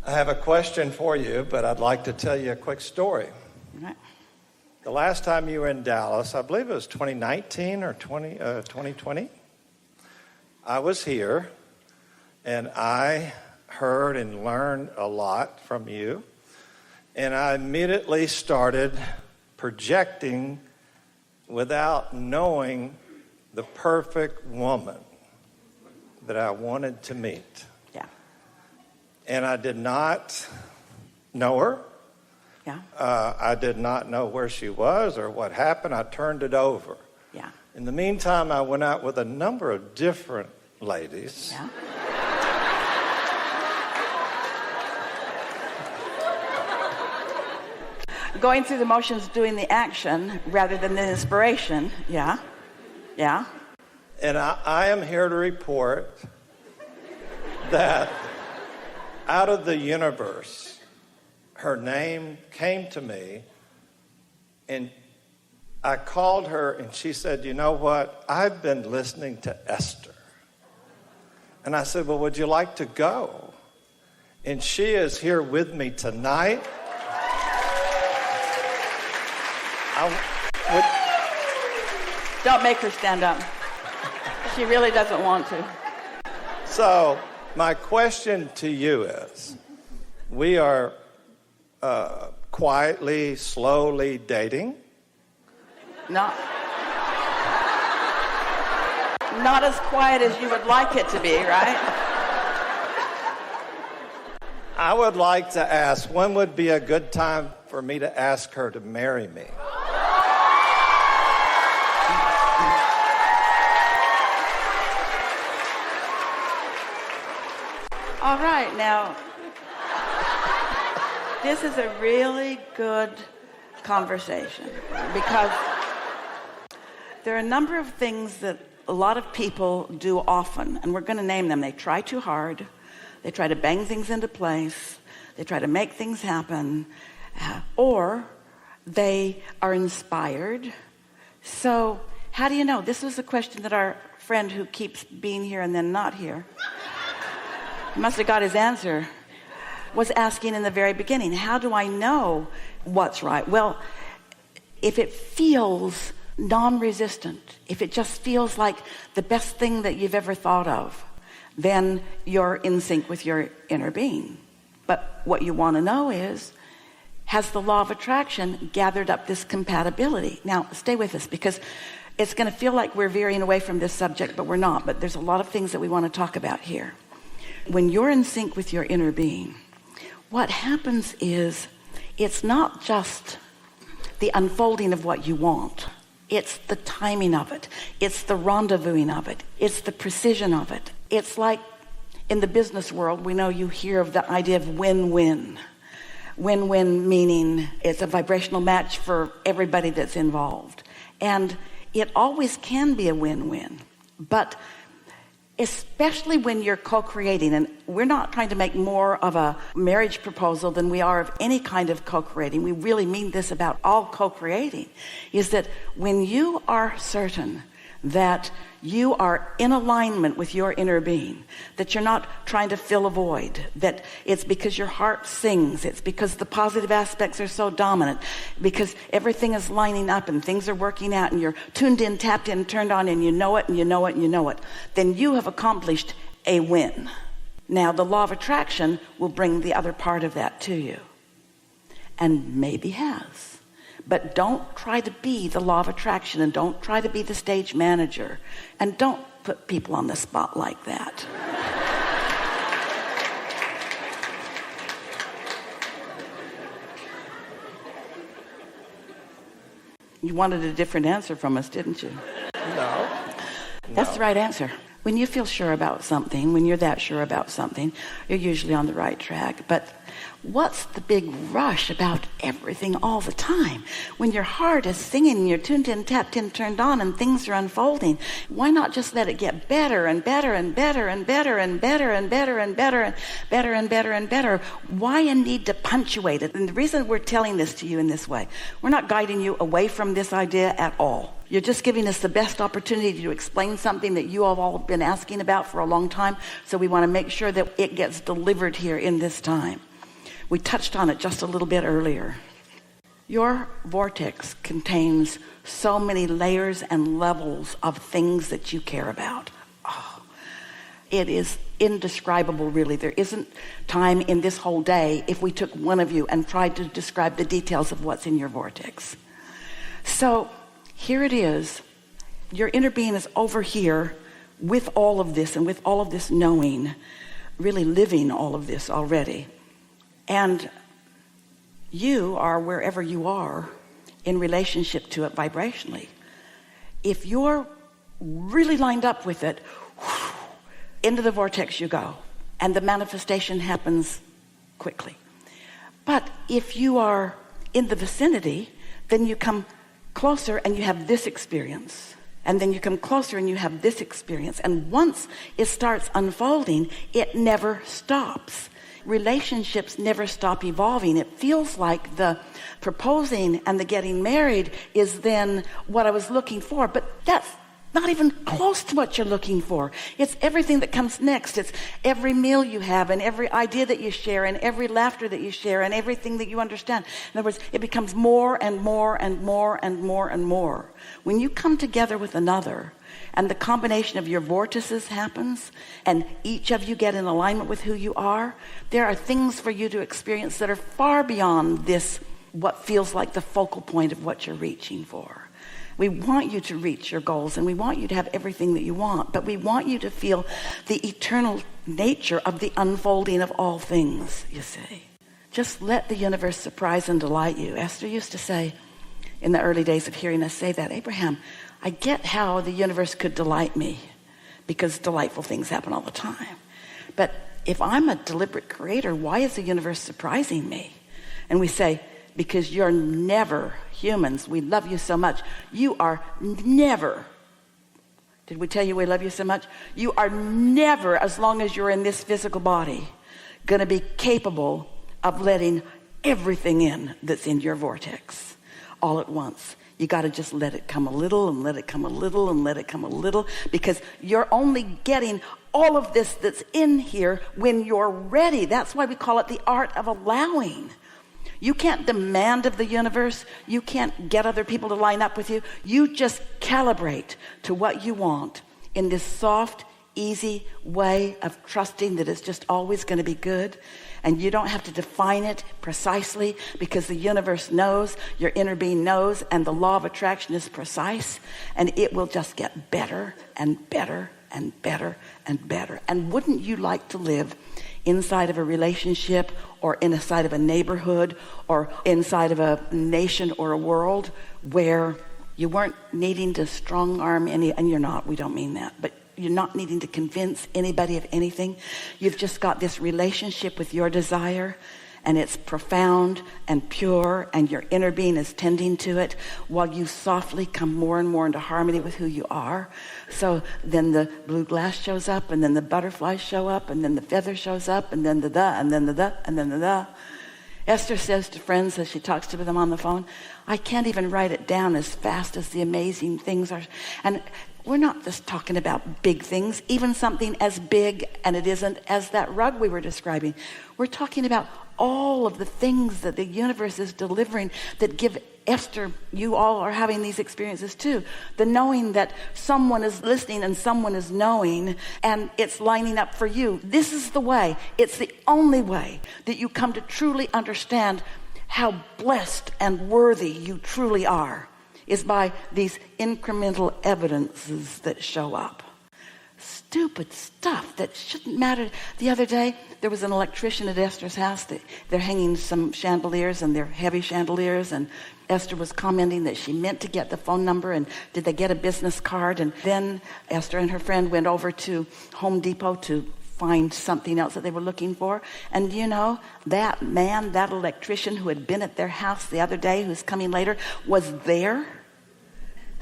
I have a question for you, but I'd like to tell you a quick story. Right. The last time you were in Dallas, I believe it was 2019 or 2020, I was here, and I heard and learned a lot from you, and I immediately started projecting without knowing the perfect woman that I wanted to meet. Yeah. And I did not know her. Yeah. I did not know where she was or what happened. I turned it over. Yeah. In the meantime, I went out with a number of different ladies. Yeah. Going through the motions, doing the action rather than the inspiration. Yeah. Yeah. And I am here to report that out of the universe, her name came to me, and I called her, and she said, you know what? I've been listening to Esther. And I said, well, would you like to go? And she is here with me tonight. Don't make her stand up. She really doesn't want to. So my question to you is, we are quietly, slowly dating. Not as quiet as you would like it to be, right? I would like to ask, when would be a good time for me to ask her to marry me? All right, now, this is a really good conversation because there are a number of things that a lot of people do often, and we're going to name them. They try too hard. They try to bang things into place. They try to make things happen. Or they are inspired. So how do you know? This was a question that our friend who keeps being here and then not here, he must have got his answer, was asking in the very beginning. How do I know what's right? Well, if it feels non-resistant, if it just feels like the best thing that you've ever thought of, then you're in sync with your inner being. But what you want to know is, has the law of attraction gathered up this compatibility? Now, stay with us, because it's going to feel like we're veering away from this subject, but we're not. But there's a lot of things that we want to talk about here. When you're in sync with your inner being, what happens is, it's not just the unfolding of what you want. It's the timing of it. It's the rendezvousing of it. It's the precision of it. It's like in the business world, we know you hear of the idea of win-win. Win-win meaning it's a vibrational match for everybody that's involved. And it always can be a win-win. But especially when you're co-creating, and we're not trying to make more of a marriage proposal than we are of any kind of co-creating. We really mean this about all co-creating, is that when you are certain that you are in alignment with your inner being, that you're not trying to fill a void, that it's because your heart sings, it's because the positive aspects are so dominant, because everything is lining up and things are working out and you're tuned in, tapped in, turned on, and you know it and you know it and you know it, then you have accomplished a win. Now the law of attraction will bring the other part of that to you, and maybe has. But don't try to be the law of attraction, and don't try to be the stage manager, and don't put people on the spot like that. You wanted a different answer from us, didn't you? No. That's the right answer. When you feel sure about something, when you're that sure about something, you're usually on the right track. But what's the big rush about everything all the time? When your heart is singing and you're tuned in, tapped in, turned on, and things are unfolding, why not just let it get better and better and better and better and better and better and better and better and better and better? Why a need to punctuate it? And the reason we're telling this to you in this way, we're not guiding you away from this idea at all. You're just giving us the best opportunity to explain something that you have all been asking about for a long time. So we want to make sure that it gets delivered here in this time. We touched on it just a little bit earlier. Your vortex contains so many layers and levels of things that you care about. Oh, it is indescribable, really. There isn't time in this whole day if we took one of you and tried to describe the details of what's in your vortex. So here it is. Your inner being is over here with all of this and with all of this knowing, really living all of this already. And you are wherever you are in relationship to it vibrationally. If you're really lined up with it, into the vortex you go, and the manifestation happens quickly. But if you are in the vicinity, then you come closer and you have this experience. And then you come closer and you have this experience. And once it starts unfolding, it never stops. Relationships never stop evolving. It feels like the proposing and the getting married is then what I was looking for, but that's not even close to what you're looking for. It's everything that comes next. It's every meal you have and every idea that you share and every laughter that you share and everything that you understand. In other words, it becomes more and more and more and more and more. When you come together with another and the combination of your vortices happens and each of you get in alignment with who you are, there are things for you to experience that are far beyond this, what feels like the focal point of what you're reaching for. We want you to reach your goals and we want you to have everything that you want, but we want you to feel the eternal nature of the unfolding of all things, you see. Just let the universe surprise and delight you. Esther used to say in the early days of hearing us say that, Abraham, I get how the universe could delight me because delightful things happen all the time. But if I'm a deliberate creator, why is the universe surprising me? And we say, because you're never, humans, we love you so much. You are never, did we tell you we love you so much? You are never, as long as you're in this physical body, going to be capable of letting everything in that's in your vortex all at once. You got to just let it come a little and let it come a little and let it come a little, because you're only getting all of this that's in here when you're ready. That's why we call it the art of allowing. You can't demand of the universe. You can't get other people to line up with you. You just calibrate to what you want in this soft, easy way of trusting that it's just always going to be good. And you don't have to define it precisely because the universe knows, your inner being knows, and the law of attraction is precise. And it will just get better and better and better and better. And wouldn't you like to live inside of a relationship or inside of a neighborhood or inside of a nation or a world where you weren't needing to strong arm any, and you're not, we don't mean that, but you're not needing to convince anybody of anything. You've just got this relationship with your desire, and it's profound and pure, and your inner being is tending to it while you softly come more and more into harmony with who you are. So then the blue glass shows up, and then the butterflies show up, and then the feather shows up, and then and then and then Esther says to friends as she talks to them on the phone, I can't even write it down as fast as the amazing things are. And we're not just talking about big things, even something as big, and it isn't, as that rug we were describing. We're talking about all of the things that the universe is delivering that give Esther, you all are having these experiences too. The knowing that someone is listening and someone is knowing, and it's lining up for you. This is the way. It's the only way that you come to truly understand how blessed and worthy you truly are, is by these incremental evidences that show up. Stupid stuff that shouldn't matter. The other day, there was an electrician at Esther's house. They're hanging some chandeliers, and they're heavy chandeliers, and Esther was commenting that she meant to get the phone number, and did they get a business card? And then Esther and her friend went over to Home Depot to find something else that they were looking for. And you know, that man, that electrician who had been at their house the other day, who's coming later, was there.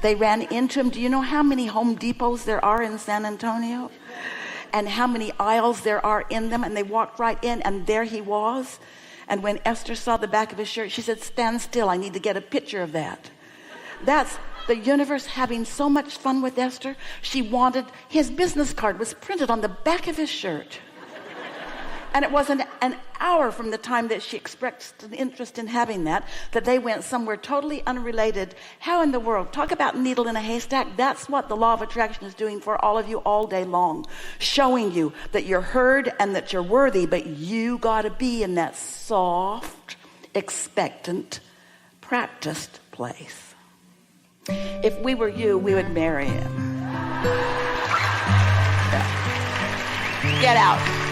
They ran into him. Do you know how many Home Depots there are in San Antonio? And how many aisles there are in them? And they walked right in, and there he was. And when Esther saw the back of his shirt, she said, stand still, I need to get a picture of that. That's the universe having so much fun with Esther. She wanted, his business card was printed on the back of his shirt. And it wasn't an hour from the time that she expressed an interest in having that they went somewhere totally unrelated. How in the world? Talk about needle in a haystack. That's what the law of attraction is doing for all of you all day long. Showing you that you're heard and that you're worthy, but you got to be in that soft, expectant, practiced place. If we were you, we would marry him. Yeah. Get out.